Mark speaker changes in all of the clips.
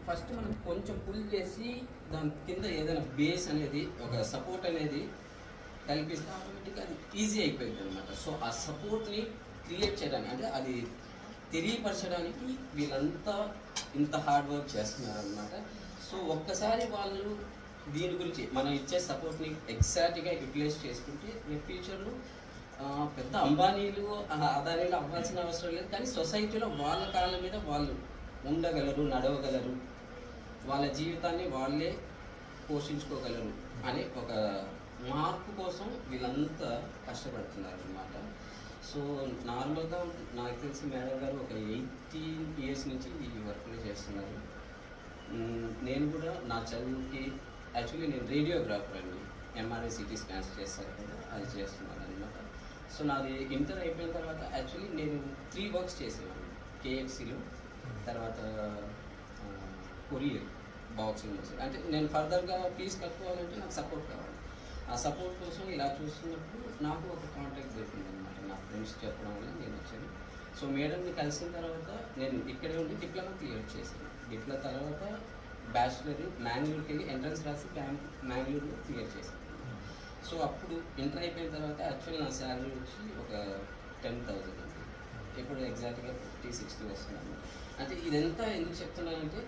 Speaker 1: First మనం కొంచెం pull చేసి దాని కింద ఏదైనా బేస్ అనేది ఒక సపోర్ట్ అనేది కల్పిస్తే ఆటోమేటిక్గా అది ఈజీ అయిపోయింది అనమాట. సో ఆ సపోర్ట్ని క్రియేట్ చేయడానికి అంటే అది తెలియపరచడానికి వీళ్ళంతా ఇంత హార్డ్ వర్క్ చేస్తున్నారు అనమాట. సో ఒక్కసారి వాళ్ళు దీని గురించి మనం ఇచ్చే సపోర్ట్ని ఎగ్జాక్ట్గా యూటిలైజ్ చేసుకుంటే రేపు ఫ్యూచర్లో పెద్ద అంబానీలు అదానీలు అవ్వాల్సిన అవసరం లేదు, కానీ సొసైటీలో వాళ్ళ కాళ్ళ మీద వాళ్ళు ఉండగలరు, నడవగలరు, వాళ్ళ జీవితాన్ని వాళ్ళే పోషించుకోగలరు అనే ఒక మార్పు కోసం వీళ్ళంతా కష్టపడుతున్నారు అన్నమాట. సో నార్మల్గా నాకు తెలిసి మేడం గారు ఒక 18 years నుంచి ఈ వర్క్ని చేస్తున్నారు. నేను కూడా నా చదువుకి యాక్చువల్లీ నేను రేడియోగ్రాఫర్ అండి, ఎంఆర్ఐ సిటీ స్కాన్స్ చేస్తారు కదా, అది చేస్తున్నాను అనమాట. సో నాది ఇంటర్ అయిపోయిన తర్వాత యాక్చువల్లీ నేను 3 works చేసేవాడిని. కేఎఫ్సీలో, తర్వాత కొరియర్ బాక్సింగ్. అంటే నేను ఫర్దర్గా ఫీజు కట్టుకోవాలంటే నాకు సపోర్ట్ కావాలి. ఆ సపోర్ట్ కోసం ఇలా చూస్తున్నప్పుడు నాకు ఒక కాంటాక్ట్ దొరికింది అనమాట. నా ఫ్రెండ్స్ చెప్పడం వల్ల నేను వచ్చాను. సో మేడంని కలిసిన తర్వాత నేను ఇక్కడే ఉండి డిప్లొమా క్లియర్ చేశాను. డిప్లొమా తర్వాత బ్యాచిలర్ మ్యాంగ్లూర్కి వెళ్ళి ఎంట్రన్స్ రాసి మ్యాంగ్లూర్లో క్లియర్ చేశాను. సో అప్పుడు ఇంటర్ అయిపోయిన తర్వాత యాక్చువల్లీ నా శాలరీ వచ్చి ఒక 10,000 అండి. ఇప్పుడు ఎగ్జాక్ట్గా 50-60 వస్తుంది అనమాట. అంటే ఇదంతా ఎందుకు చెప్తున్నానంటే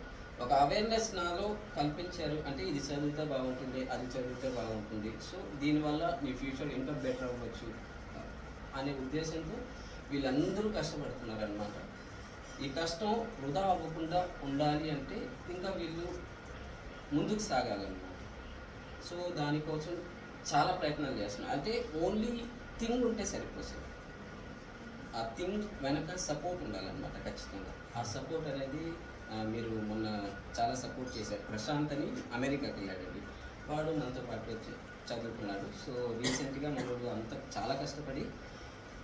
Speaker 1: ఒక అవేర్నెస్ నాలో కల్పించారు. అంటే ఇది చదివితే బాగుంటుంది, అది చదివితే బాగుంటుంది, సో దీనివల్ల నీ ఫ్యూచర్ ఇంకా బెటర్ అవ్వచ్చు అనే ఉద్దేశంతో వీళ్ళందరూ కష్టపడుతున్నారు అనమాట. ఈ కష్టం వృధా అవ్వకుండా ఉండాలి అంటే ఇంకా వీళ్ళు ముందుకు సాగాలన్నమాట. సో దానికోసం చాలా ప్రయత్నాలు చేస్తున్నారు. అంటే ఓన్లీ థింగ్ ఉంటే సరిపోతుంది, ఆ థింగ్ వెనక సపోర్ట్ ఉండాలన్నమాట ఖచ్చితంగా. ఆ సపోర్ట్ అనేది మీరు మొన్న చాలా సపోర్ట్ చేశారు. ప్రశాంత్ అని అమెరికాకి వెళ్ళాడండి, వాడు మనతో పాటు వచ్చి చదువుకున్నాడు. సో రీసెంట్గా మనోడు అంతా చాలా కష్టపడి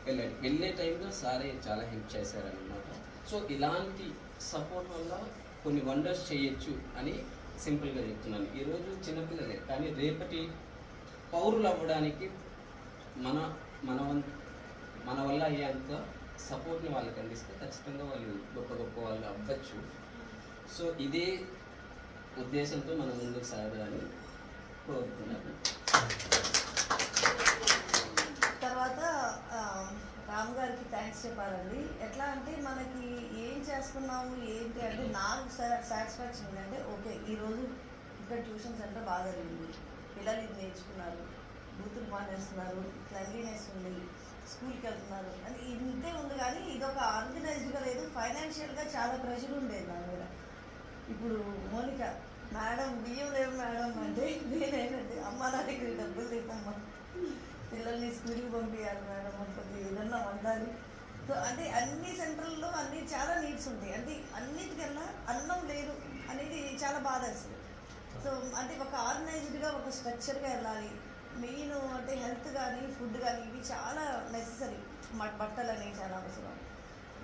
Speaker 1: వెళ్ళాడు. వెళ్ళే టైంలో సారే చాలా హెల్ప్ చేశారనమాట. సో ఇలాంటి సపోర్ట్ వల్ల కొన్ని వండర్స్ చేయొచ్చు అని సింపుల్గా చెప్తున్నాను. ఈరోజు చిన్నపిల్లలే, కానీ రేపటి పౌరులు అవ్వడానికి మన వల్ల అయ్యేంత సపోర్ట్ని వాళ్ళకి అందిస్తే ఖచ్చితంగా వాళ్ళు గొప్ప వాళ్ళు అవ్వచ్చు. సో ఇదే ఉద్దేశంతో మనం ముందుకు సాగాలని కోరుతున్నాను.
Speaker 2: తర్వాత రామ్ గారికి థ్యాంక్స్ చెప్పాలండి. ఎట్లా అంటే మనకి ఏం చేస్తున్నాము ఏంటి అంటే నాకు సాటిస్ఫాక్షన్ ఏంటంటే ఓకే ఈరోజు ఇక్కడ ట్యూషన్ సెంటర్ బాగా జరిగింది, పిల్లలు ఇది నేర్చుకున్నారు, బూతులు మానేస్తున్నారు, క్లెన్లీనెస్ ఉంది, స్కూల్కి వెళ్తున్నారు అని ఇంతే ఉంది. కానీ ఇదొక ఆర్గనైజ్డ్గా లేదు, ఫైనాన్షియల్గా చాలా ప్రెషర్ ఉండేది నా మీద. ఇప్పుడు మోనిక మేడం బియ్యం లేవు మేడం అంటే నేనేంటంటే అమ్మ నా దగ్గర డబ్బులు తింటామ్మా, పిల్లల్ని స్కూల్కి పంపించాలి మేడం, కొద్దిగా ఏదన్నా వండాలి. సో అంటే అన్ని సెంటర్లలో అన్ని చాలా నీడ్స్ ఉంటాయి. అంటే అన్నిటికన్నా అన్నం లేదు అనేది చాలా బాధ వేస్తుంది. సో అంటే ఒక ఆర్గనైజ్డ్గా ఒక స్ట్రక్చర్గా వెళ్ళాలి. మెయిన్ అంటే హెల్త్ కానీ ఫుడ్ కానీ ఇవి చాలా నెససరీ. బట్టలు అనేవి చాలా అవసరం.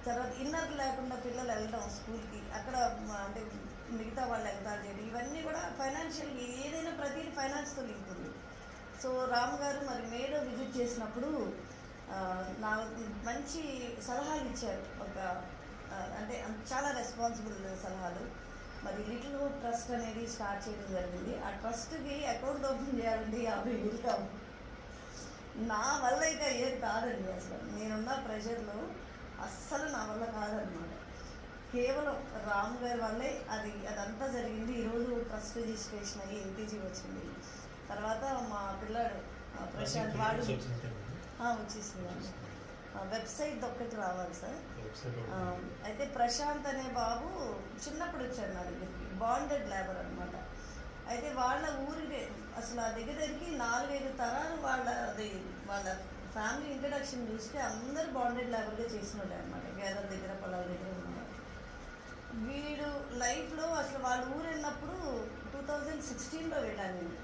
Speaker 2: తర్వాత ఇన్నర్ లేకుండా పిల్లలు వెళ్ళడం స్కూల్కి, అక్కడ అంటే మిగతా వాళ్ళు వెళ్తారు చేయడం, ఇవన్నీ కూడా ఫైనాన్షియల్ ఏదైనా ప్రతిదీ ఫైనాన్స్తో లింక్ ఉంది. సో రామ్ గారు మరి మేడం విజిట్ చేసినప్పుడు నాకు మంచి సలహాలు ఇచ్చారు. ఒక అంటే చాలా రెస్పాన్సిబుల్ సలహాలు. మరి లిటిల్ హోప్ ట్రస్ట్ అనేది స్టార్ట్ చేయడం జరిగింది. ఆ ట్రస్ట్కి అకౌంట్ ఓపెన్ చేయాలండి 50,000 కావు. నా వల్ల అయితే ఏది కాదండి, అసలు నేనున్న ప్రెషర్లో అస్సలు నా వల్ల కాదనమాట. కేవలం రామ్ గారి వల్లే అదంతా జరిగింది. ఈరోజు ట్రస్ట్ రిజిస్ట్రేషన్ అయ్యి ఎల్టీజీ వచ్చింది. తర్వాత మా పిల్లాడు ప్రశాంత్ వాడు వచ్చేసిందండి. వెబ్సైట్ ఒక్కటి రావాలి సార్. అయితే ప్రశాంత్ అనే బాబు చిన్నప్పుడు వచ్చాడు నా దగ్గరికి, బాండెడ్ లేబర్ అనమాట. అయితే వాళ్ళ ఊరికి అసలు ఆ దగ్గరికి 4-5 తరాలు వాళ్ళ ఫ్యామిలీ ఇంట్రడక్షన్ చూస్తే అందరూ బాండెడ్ లేబర్గా చేసినట్టే అనమాట. గేదెల దగ్గర పొలాల దగ్గర ఉన్నారు. వీడు లైఫ్లో అసలు వాళ్ళ ఊరు వెళ్ళినప్పుడు 2016లో వెళ్ళాను నేను.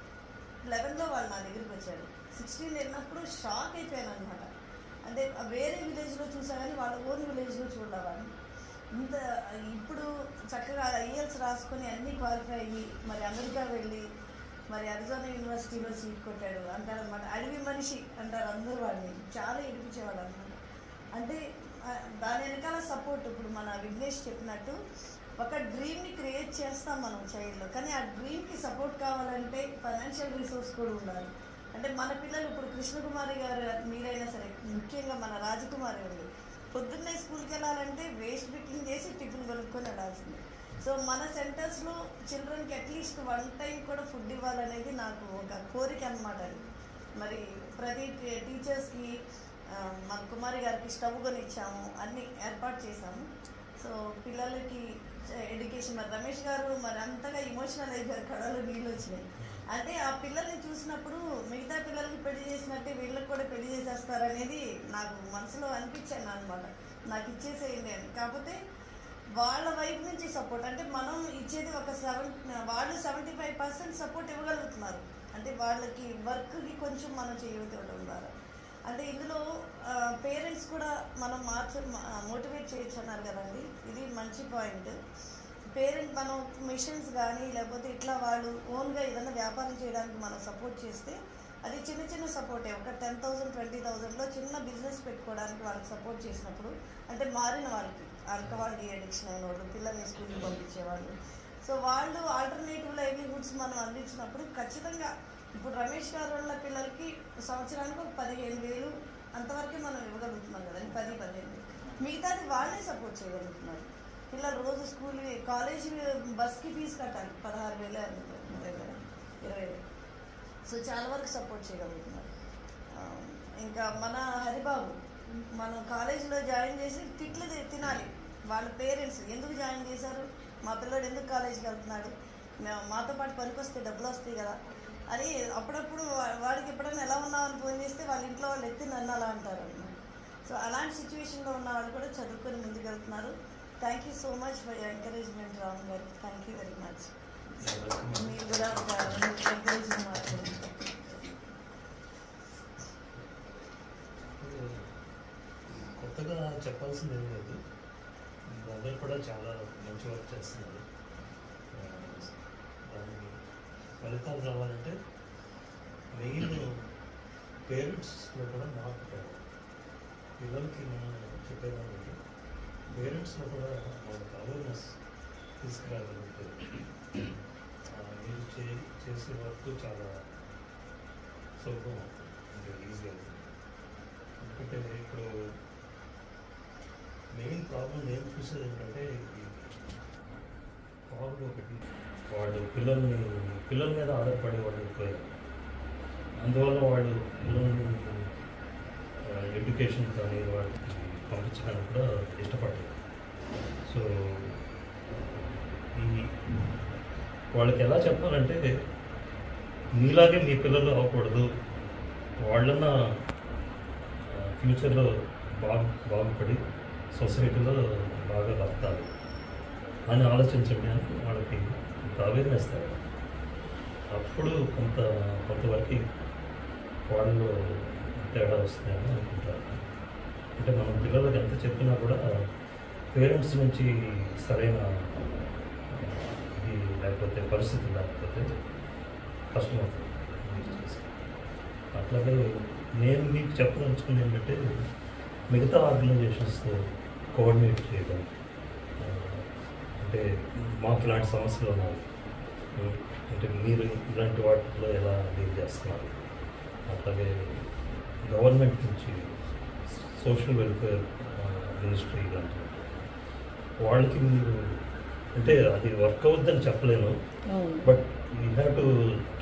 Speaker 2: 11లో వాళ్ళు నా దగ్గరికి వచ్చారు. 16 వెళ్ళినప్పుడు షాక్ అయిపోయాను అనమాట. అంటే వేరే విలేజ్లో చూసా కానీ వాళ్ళ ఓన్ విలేజ్లో చూడవాడిని. ఇంత ఇప్పుడు చక్కగా ఐఎల్స్ రాసుకొని అన్నీ క్వాలిఫై అయ్యి మరి అమెరికా వెళ్ళి మరి అరిజోనా యూనివర్సిటీలో సీట్ కొట్టాడు అంటారు అనమాట. అడవి మనిషి అంటారు అందరూ వాడిని. చాలా ఏడిపించేవాడు అనమాట. అంటే దాని వెనకాల సపోర్ట్ ఇప్పుడు మన విఘ్నేష్ చెప్పినట్టు ఒక డ్రీమ్ని క్రియేట్ చేస్తాం మనం చైల్డ్లో, కానీ ఆ డ్రీమ్కి సపోర్ట్ కావాలంటే ఫైనాన్షియల్ రిసోర్స్ కూడా ఉండాలి. అంటే మన పిల్లలు ఇప్పుడు కృష్ణకుమారి గారు మీరైనా సరే, ముఖ్యంగా మన రాజకుమారి ఉంది, పొద్దున్నే స్కూల్కి వెళ్ళాలంటే వేస్ట్ పికింగ్ చేసి టిఫిన్ కొనుక్కొని వెళ్ళాల్సిందే. సో మన సెంటర్స్లో చిల్డ్రన్కి అట్లీస్ట్ 1 టైం కూడా ఫుడ్ ఇవ్వాలనేది నాకు ఒక కోరిక అనమాట. మరి ప్రతి టీచర్స్కి మన కుమారి గారికి స్టవ్ కొని ఇచ్చాము, అన్నీ ఏర్పాటు చేశాము. సో పిల్లలకి ఎడ్యుకేషన్, మరి రమేష్ గారు మరి అంతగా ఎమోషనల్ అయిపోయారు, కళలో నీళ్ళు వచ్చినాయి. అంటే ఆ పిల్లల్ని చూసినప్పుడు మిగతా పిల్లలకి పెళ్లి చేసినట్టే వీళ్ళకి కూడా పెళ్లి చేసేస్తారనేది నాకు మనసులో అనిపించాను అనమాట. నాకు ఇచ్చేసేయండి అని. కాకపోతే వాళ్ళ వైపు నుంచి సపోర్ట్, అంటే మనం ఇచ్చేది ఒక వాళ్ళు 75% సపోర్ట్ ఇవ్వగలుగుతున్నారు. అంటే వాళ్ళకి వర్క్కి కొంచెం మనం చేయవడం ద్వారా, అంటే ఇందులో పేరెంట్స్ కూడా మనం మోటివేట్ చేయొచ్చు అన్నారు కదండి, ఇది మంచి పాయింట్. పేరెంట్ మనం మిషన్స్ కానీ లేకపోతే ఇట్లా వాళ్ళు ఓన్గా ఏదైనా వ్యాపారం చేయడానికి మనం సపోర్ట్ చేస్తే అది చిన్న చిన్న సపోర్టే. ఒక 10,000 20,000లో చిన్న బిజినెస్ పెట్టుకోవడానికి వాళ్ళకి సపోర్ట్ చేసినప్పుడు, అంటే మారిన వాళ్ళకి ఆల్కహాల్కి అడిక్షన్ అయిన వాళ్ళు, పిల్లల్ని స్కూల్కి పంపించేవాళ్ళు, సో వాళ్ళు ఆల్టర్నేటివ్ లైవ్లీహుడ్స్ మనం అందించినప్పుడు ఖచ్చితంగా ఇప్పుడు రమేష్ గారు వాళ్ళ పిల్లలకి సంవత్సరానికి ఒక 15,000 అంతవరకే మనం ఇవ్వగలుగుతున్నాం కదండి, 10-15. మిగతాది వాళ్ళే సపోర్ట్ చేయగలుగుతున్నారు. పిల్లలు రోజు స్కూల్ కాలేజీ బస్కి ఫీజు కట్టాలి, 16,000 20,000. సో చాలా వరకు సపోర్ట్ చేయగలుగుతున్నారు. ఇంకా మన హరిబాబు మనం కాలేజీలో జాయిన్ చేసి తిట్లు తినాలి వాళ్ళ పేరెంట్స్, ఎందుకు జాయిన్ చేశారు, మా పిల్లడు ఎందుకు కాలేజీకి వెళ్తున్నాడు, మాతో పాటు పనికి వస్తే డబ్బులు వస్తాయి కదా అని అప్పుడప్పుడు వాడికి ఎప్పుడైనా ఎలా ఉన్నామని ఫోన్ చేస్తే వాళ్ళ ఇంట్లో వాళ్ళు ఎత్తి నన్ను అలా అంటారు అన్నమాట. సో అలాంటి సిచ్యువేషన్లో ఉన్న వాళ్ళు కూడా చదువుకొని ముందుకు వెళ్తున్నారు. Thank you so much for your encouragement Ram గారు, థ్యాంక్ యూ వెరీ మచ్. మీరు కూడా ఎంకరేజింగ్ మాట్లాడుతున్నారు.
Speaker 3: కొత్తగా చెప్పాల్సింది ఏం లేదు, అందరూ కూడా చాలా మంచి వర్క్ చేస్తున్నారు. దానికి ఫలితాలు రావాలంటే మెయిన్ పేరెంట్స్లో కూడా మార్పు కావాలి. పిల్లలకి మనం చెప్పేదానికి పేరెంట్స్లో కూడా వాళ్ళకి అవేర్నెస్ తీసుకురాగలిగితే మీరు చేసే వర్క్ చాలా సులభం అవుతుంది, అంటే ఈజీ అవుతుంది. ఎందుకంటే ఇప్పుడు మెయిన్ ప్రాబ్లం నేను చూసేది ఏంటంటే ప్రాబ్లం ఒకటి, వాడు పిల్లల మీద ఆధారపడే వాళ్ళు ఎక్కువ, అందువల్ల వాడు పిల్లల్ని ఎడ్యుకేషన్ కానీ వాటికి పంపించడానికి కూడా ఇష్టపడలేదు. సో వాళ్ళకి ఎలా చెప్పాలంటే మీలాగే మీ పిల్లలు అవ్వకూడదు, వాళ్ళన్న ఫ్యూచర్లో బాగుపడి సొసైటీలో బాగా బతకాలి అని ఆలోచించండి అని వాళ్ళకి అవేర్నెస్ ఇస్తారు. అప్పుడు కొంతవరకు వాళ్ళు తేడా వస్తుందని అనుకుంటారు. అంటే మనం పిల్లలకు ఎంత చెప్పినా కూడా పేరెంట్స్ నుంచి సరైన ఇది లేకపోతే పరిస్థితి లేకపోతే కష్టమవుతుంది. అట్లాగే నేను మీకు చెప్పదలుచుకుంది ఏంటంటే మిగతా ఆర్గనైజేషన్స్తో కోఆర్డినేట్ చేయడం, అంటే మాకు ఇలాంటి సమస్యలు ఉన్నాయి అంటే మీరు ఇలాంటి వాటిలో ఎలా డీల్ చేస్తున్నారు, అట్లాగే గవర్నమెంట్ నుంచి సోషల్ వెల్ఫేర్ మినిస్ట్రీ ఇలాంటివి వాళ్ళకి మీరు అంటే అది వర్క్ అవుద్దని చెప్పలేను, but you have to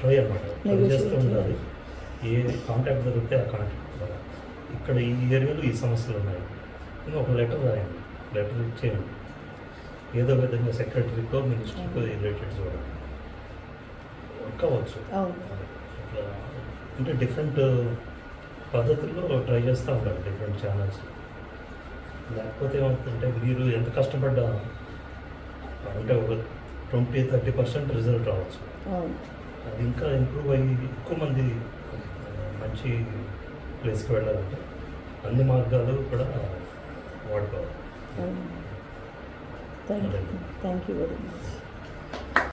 Speaker 3: try అన్నమాట. ట్రై చేస్తూ ఉండాలి. ఏ కాంటాక్ట్ దొరికితే ఆ కాంటాక్ట్ ద్వారా ఇక్కడ ఈ ఏరియాలో ఈ సమస్యలు ఉన్నాయి ఇంకా ఒక లెటర్ రాయండి, లెటర్ ఇచ్చేయండి, ఏదో విధంగా సెక్రటరీకో మినిస్ట్రీకో రిలేటెడ్ చూడండి, వర్క్ అవ్వచ్చు. అట్లా అంటే డిఫరెంట్ పద్ధతుల్లో ట్రై చేస్తూ ఉండాలి, డిఫరెంట్ ఛానల్స్. లేకపోతే ఏమవుతుందంటే మీరు ఎంత కష్టపడ్డా అంటే ఒక 20-30% రిజల్ట్ రావచ్చు, అది ఇంకా ఇంప్రూవ్ అయ్యి ఎక్కువ మంది మంచి ప్లేస్కి వెళ్ళాలంటే అన్ని మార్గాలు కూడా వాడుకోవాలి.
Speaker 2: Thank you very much.